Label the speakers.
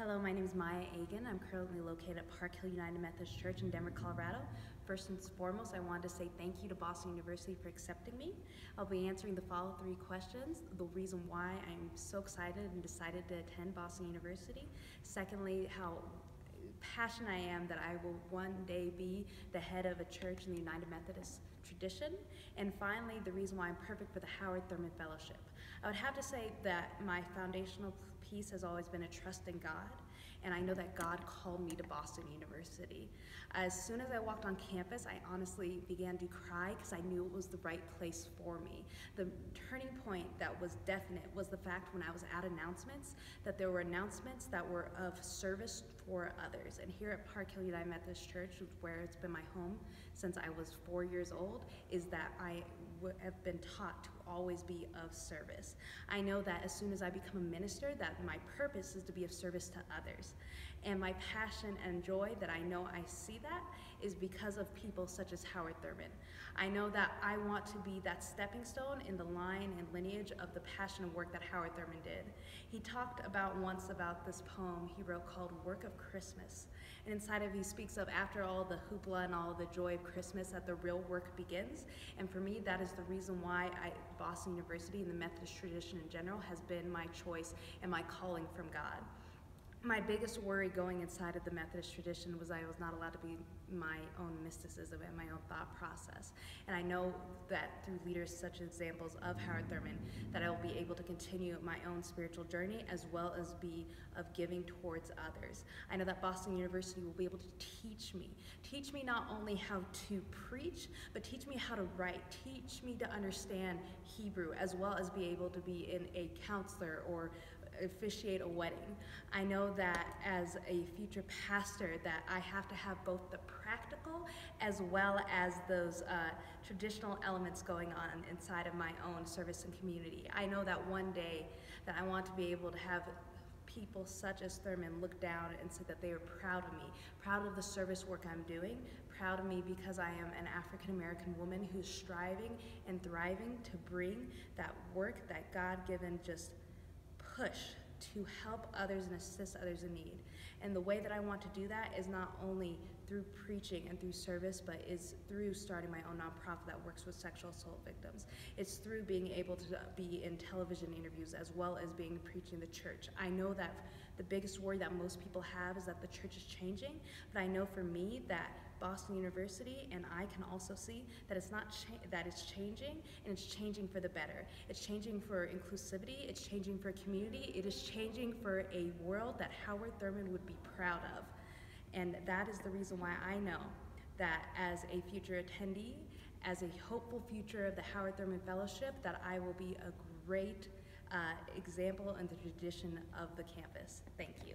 Speaker 1: Hello, my name is Maya Aggen. I'm currently located at Park Hill United Methodist Church in Denver, Colorado. First and foremost, I wanted to say thank you to Boston University for accepting me. I'll be answering the following 3 questions: the reason why I'm so excited and decided to attend Boston University. Secondly, how passionate I am that I will one day be the head of a church in the United Methodist tradition. And finally, the reason why I'm perfect for the Howard Thurman Fellowship. I would have to say that my foundational piece has always been a trust in God, and I know that God called me to Boston University. As soon as I walked on campus, I honestly began to cry because I knew it was the right place for me. The turning point that was definite was the fact when I was at announcements, that there were announcements that were of service for others. And here at Park Hill United Methodist Church, where it's been my home since I was 4 years old, is that I have been taught to always be of service. I know that as soon as I become a minister, that my purpose is to be of service to others. And my passion and joy that I know I see that is because of people such as Howard Thurman. I know that I want to be that stepping stone in the line and lineage of the passion and work that Howard Thurman did. He talked once about this poem he wrote called Work of Christmas. And inside of it, he speaks of after all the hoopla and all the joy of Christmas, that the real work begins. And for me, that is the reason why Boston University and the Methodist tradition in general has been my choice and my calling from God. My biggest worry going inside of the Methodist tradition was I was not allowed to be my own mysticism and my own thought process. And I know that through leaders such as examples of Howard Thurman, that I will be able to continue my own spiritual journey as well as be of giving towards others. I know that Boston University will be able to teach me not only how to preach, but teach me how to write, teach me to understand Hebrew, as well as be able to be in a counselor or officiate a wedding. I know that as a future pastor that I have to have both the practical as well as those traditional elements going on inside of my own service and community. I know that one day that I want to be able to have people such as Thurman look down and say that they are proud of me, proud of the service work I'm doing, proud of me because I am an African American woman who's striving and thriving to bring that work, that God-given just push to help others and assist others in need. And the way that I want to do that is not only through preaching and through service, but is through starting my own nonprofit that works with sexual assault victims. It's through being able to be in television interviews as well as being preaching the church. I know that the biggest worry that most people have is that the church is changing, but I know for me that Boston University and I can also see that it's not that it's changing, and it's changing for the better. It's changing for inclusivity, it's changing for community, it is changing for a world that Howard Thurman would be proud of. And that is the reason why I know that as a future attendee, as a hopeful future of the Howard Thurman Fellowship, that I will be a great example in the tradition of the campus. Thank you.